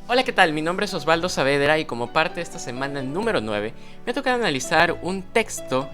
Hola, ¿qué tal? Mi nombre es Osvaldo Saavedra y como parte de esta semana número 9 me ha tocado analizar un texto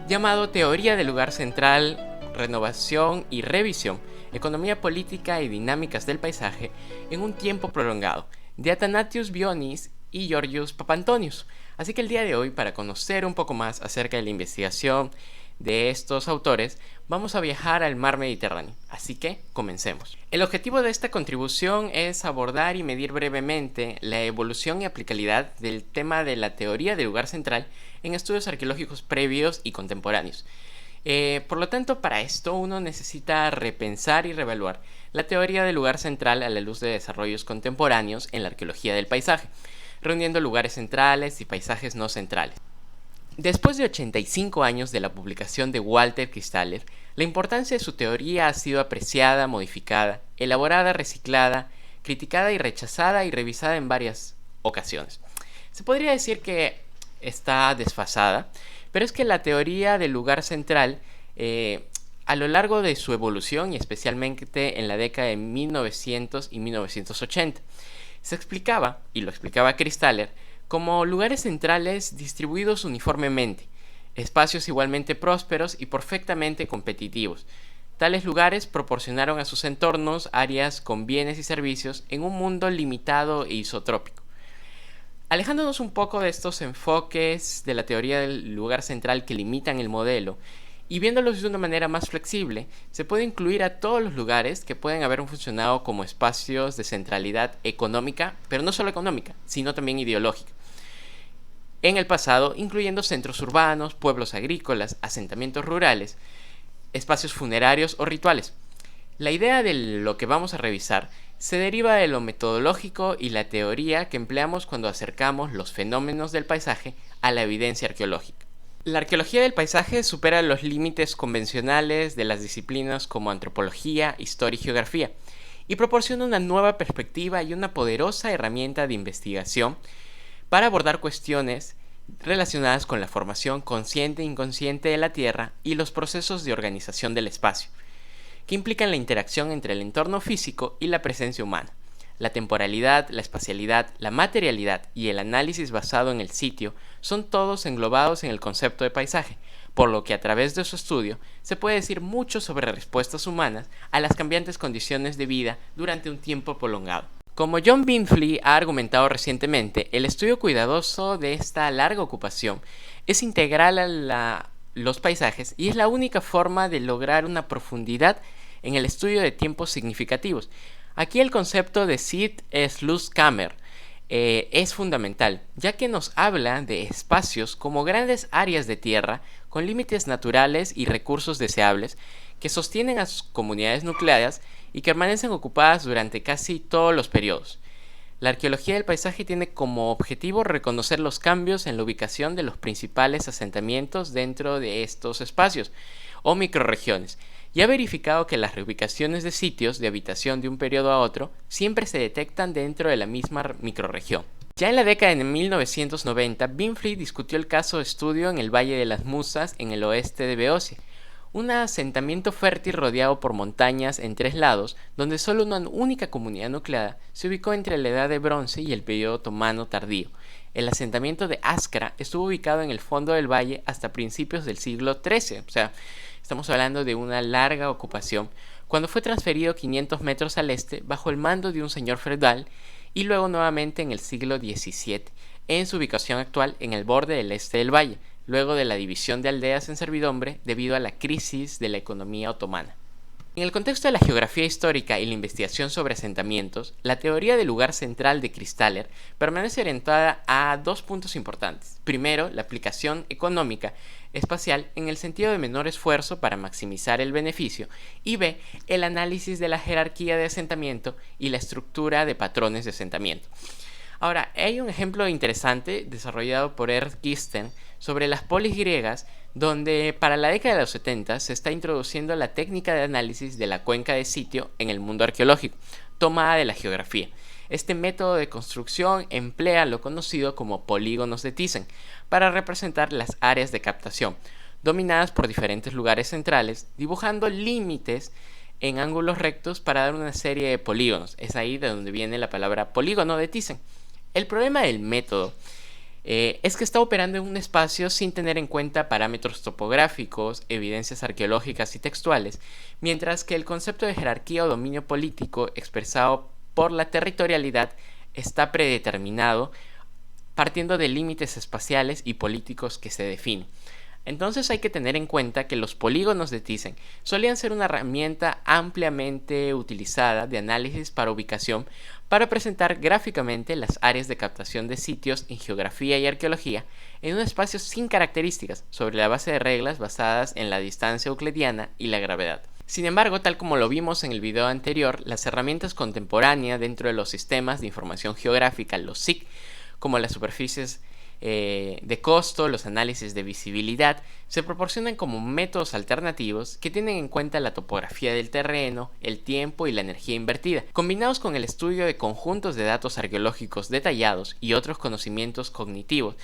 llamado Teoría del lugar central, renovación y revisión, economía política y dinámicas del paisaje en un tiempo prolongado, de Athanasius Bionis y Georgios Papantonius. Así que el día de hoy, para conocer un poco más acerca de la investigación de estos autores, vamos a viajar al mar Mediterráneo. Así que comencemos. El objetivo de esta contribución es abordar y medir brevemente la evolución y aplicabilidad del tema de la teoría del lugar central en estudios arqueológicos previos y contemporáneos. Por lo tanto, para esto uno necesita repensar y reevaluar la teoría del lugar central a la luz de desarrollos contemporáneos en la arqueología del paisaje, reuniendo lugares centrales y paisajes no centrales. Después de 85 años de la publicación de Walter Christaller, la importancia de su teoría ha sido apreciada, modificada, elaborada, reciclada, criticada y rechazada y revisada en varias ocasiones. Se podría decir que está desfasada, pero es que la teoría del lugar central, a lo largo de su evolución y especialmente en la década de 1900 y 1980, se explicaba, y lo explicaba Christaller, como lugares centrales distribuidos uniformemente, espacios igualmente prósperos y perfectamente competitivos. Tales lugares proporcionaron a sus entornos áreas con bienes y servicios en un mundo limitado e isotrópico. Alejándonos un poco de estos enfoques de la teoría del lugar central que limitan el modelo y viéndolos de una manera más flexible, se puede incluir a todos los lugares que pueden haber funcionado como espacios de centralidad económica, pero no solo económica, sino también ideológica. En el pasado, incluyendo centros urbanos, pueblos agrícolas, asentamientos rurales, espacios funerarios o rituales. La idea de lo que vamos a revisar se deriva de lo metodológico y la teoría que empleamos cuando acercamos los fenómenos del paisaje a la evidencia arqueológica. La arqueología del paisaje supera los límites convencionales de las disciplinas como antropología, historia y geografía, y proporciona una nueva perspectiva y una poderosa herramienta de investigación para abordar cuestiones relacionadas con la formación consciente e inconsciente de la Tierra y los procesos de organización del espacio, que implican la interacción entre el entorno físico y la presencia humana. La temporalidad, la espacialidad, la materialidad y el análisis basado en el sitio son todos englobados en el concepto de paisaje, por lo que a través de su estudio se puede decir mucho sobre respuestas humanas a las cambiantes condiciones de vida durante un tiempo prolongado. Como John Binfley ha argumentado recientemente, el estudio cuidadoso de esta larga ocupación es integral a los paisajes y es la única forma de lograr una profundidad en el estudio de tiempos significativos. Aquí el concepto de Sitt-Schlusskammer es fundamental, ya que nos habla de espacios como grandes áreas de tierra con límites naturales y recursos deseables que sostienen a sus comunidades nucleadas y que permanecen ocupadas durante casi todos los periodos. La arqueología del paisaje tiene como objetivo reconocer los cambios en la ubicación de los principales asentamientos dentro de estos espacios o microrregiones, y ha verificado que las reubicaciones de sitios de habitación de un periodo a otro siempre se detectan dentro de la misma microrregión. Ya en la década de 1990, Binfley discutió el caso de estudio en el Valle de las Musas en el oeste de Beocia, un asentamiento fértil rodeado por montañas en 3 lados, donde solo una única comunidad nucleada se ubicó entre la Edad de Bronce y el periodo otomano tardío. El asentamiento de Askra estuvo ubicado en el fondo del valle hasta principios del siglo XIII, o sea, estamos hablando de una larga ocupación, cuando fue transferido 500 metros al este bajo el mando de un señor feudal y luego nuevamente en el siglo XVII, en su ubicación actual en el borde del este del valle, luego de la división de aldeas en servidumbre debido a la crisis de la economía otomana. En el contexto de la geografía histórica y la investigación sobre asentamientos, la teoría del lugar central de Christaller permanece orientada a 2 puntos importantes. Primero, la aplicación económica espacial en el sentido de menor esfuerzo para maximizar el beneficio, y B, el análisis de la jerarquía de asentamiento y la estructura de patrones de asentamiento. Ahora, hay un ejemplo interesante desarrollado por Ernst Kirsten sobre las polis griegas, donde para la década de los 70 se está introduciendo la técnica de análisis de la cuenca de sitio en el mundo arqueológico, tomada de la geografía. Este método de construcción emplea lo conocido como polígonos de Thyssen para representar las áreas de captación, dominadas por diferentes lugares centrales, dibujando límites en ángulos rectos para dar una serie de polígonos. Es ahí de donde viene la palabra polígono de Thyssen. El problema del método es que está operando en un espacio sin tener en cuenta parámetros topográficos, evidencias arqueológicas y textuales, mientras que el concepto de jerarquía o dominio político expresado por la territorialidad está predeterminado partiendo de límites espaciales y políticos que se definen. Entonces hay que tener en cuenta que los polígonos de Thyssen solían ser una herramienta ampliamente utilizada de análisis para ubicación para presentar gráficamente las áreas de captación de sitios en geografía y arqueología en un espacio sin características, sobre la base de reglas basadas en la distancia euclidiana y la gravedad. Sin embargo, tal como lo vimos en el video anterior, las herramientas contemporáneas dentro de los sistemas de información geográfica, los SIG, como las superficies de costo, los análisis de visibilidad, se proporcionan como métodos alternativos que tienen en cuenta la topografía del terreno, el tiempo y la energía invertida, combinados con el estudio de conjuntos de datos arqueológicos detallados y otros conocimientos cognitivos.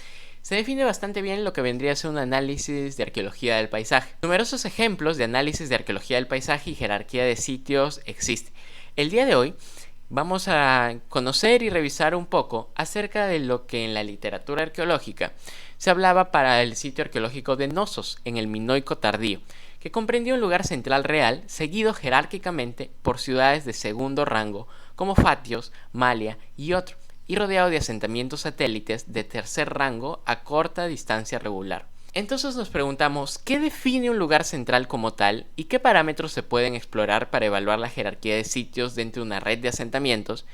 Se define bastante bien lo que vendría a ser un análisis de arqueología del paisaje. Numerosos ejemplos de análisis de arqueología del paisaje y jerarquía de sitios existen. El día de hoy vamos a conocer y revisar un poco acerca de lo que en la literatura arqueológica se hablaba para el sitio arqueológico de Knossos en el Minoico tardío, que comprendía un lugar central real seguido jerárquicamente por ciudades de segundo rango como Fatios, Malia y otros, y rodeado de asentamientos satélites de tercer rango a corta distancia regular. Entonces nos preguntamos, ¿qué define un lugar central como tal y qué parámetros se pueden explorar para evaluar la jerarquía de sitios dentro de una red de asentamientos?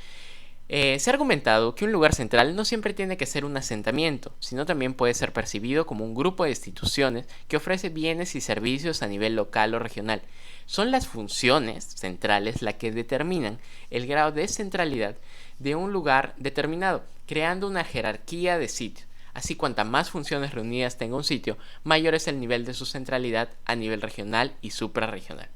Se ha argumentado que un lugar central no siempre tiene que ser un asentamiento, sino también puede ser percibido como un grupo de instituciones que ofrece bienes y servicios a nivel local o regional. Son las funciones centrales las que determinan el grado de centralidad de un lugar determinado, creando una jerarquía de sitios. Así, cuanta más funciones reunidas tenga un sitio, mayor es el nivel de su centralidad a nivel regional y suprarregional.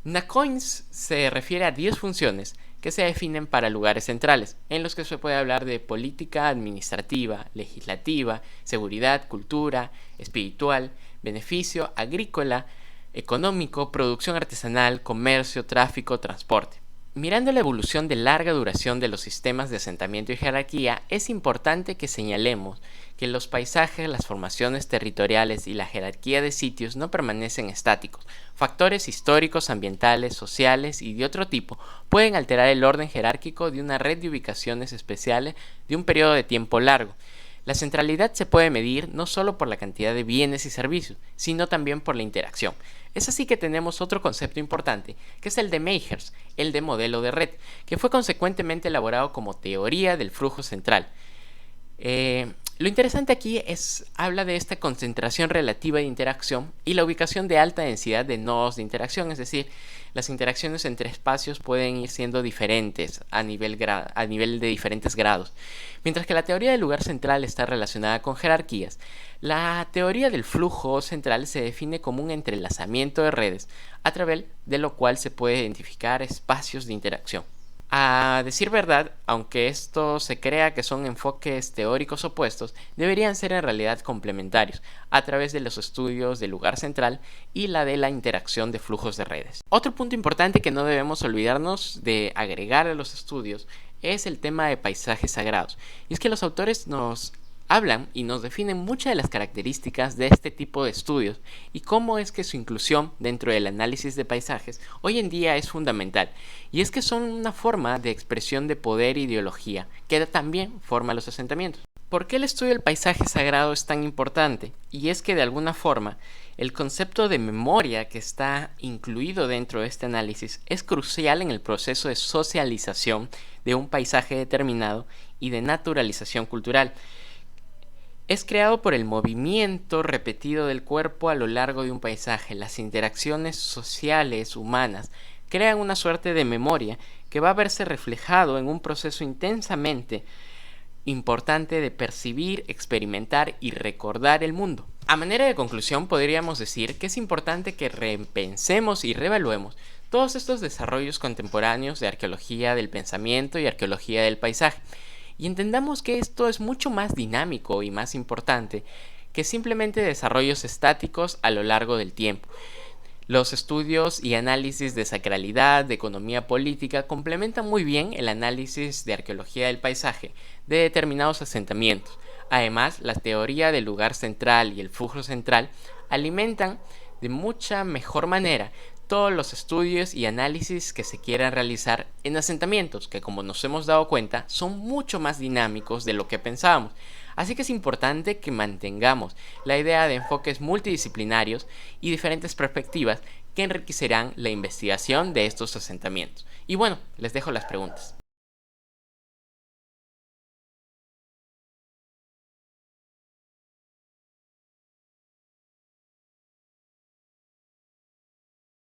NACOINS se refiere a 10 funciones que se definen para lugares centrales, en los que se puede hablar de política administrativa, legislativa, seguridad, cultura, espiritual, beneficio, agrícola, económico, producción artesanal, comercio, tráfico, transporte. Mirando la evolución de larga duración de los sistemas de asentamiento y jerarquía, es importante que señalemos que los paisajes, las formaciones territoriales y la jerarquía de sitios no permanecen estáticos. Factores históricos, ambientales, sociales y de otro tipo pueden alterar el orden jerárquico de una red de ubicaciones especiales de un periodo de tiempo largo. La centralidad se puede medir no solo por la cantidad de bienes y servicios, sino también por la interacción. Es así que tenemos otro concepto importante, que es el de Meyers, el de modelo de red, que fue consecuentemente elaborado como teoría del flujo central. Lo interesante aquí habla de esta concentración relativa de interacción y la ubicación de alta densidad de nodos de interacción, es decir, las interacciones entre espacios pueden ir siendo diferentes a nivel de diferentes grados. Mientras que la teoría del lugar central está relacionada con jerarquías, la teoría del flujo central se define como un entrelazamiento de redes, a través de lo cual se puede identificar espacios de interacción. A decir verdad, aunque esto se crea que son enfoques teóricos opuestos, deberían ser en realidad complementarios, a través de los estudios del lugar central y la de la interacción de flujos de redes. Otro punto importante que no debemos olvidarnos de agregar a los estudios es el tema de paisajes sagrados. Y es que los autores nos hablan y nos definen muchas de las características de este tipo de estudios y cómo es que su inclusión dentro del análisis de paisajes hoy en día es fundamental. Y es que son una forma de expresión de poder e ideología que también forma los asentamientos. ¿Por qué el estudio del paisaje sagrado es tan importante? Y es que de alguna forma el concepto de memoria que está incluido dentro de este análisis es crucial en el proceso de socialización de un paisaje determinado y de naturalización cultural. Es creado por el movimiento repetido del cuerpo a lo largo de un paisaje. Las interacciones sociales humanas crean una suerte de memoria que va a verse reflejado en un proceso intensamente importante de percibir, experimentar y recordar el mundo. A manera de conclusión, podríamos decir que es importante que repensemos y reevaluemos todos estos desarrollos contemporáneos de arqueología del pensamiento y arqueología del paisaje, y entendamos que esto es mucho más dinámico y más importante que simplemente desarrollos estáticos a lo largo del tiempo. Los estudios y análisis de sacralidad, de economía política, complementan muy bien el análisis de arqueología del paisaje de determinados asentamientos. Además, la teoría del lugar central y el flujo central alimentan de mucha mejor manera todos los estudios y análisis que se quieran realizar en asentamientos, que como nos hemos dado cuenta son mucho más dinámicos de lo que pensábamos. Así que es importante que mantengamos la idea de enfoques multidisciplinarios y diferentes perspectivas que enriquecerán la investigación de estos asentamientos. Y bueno, les dejo las preguntas.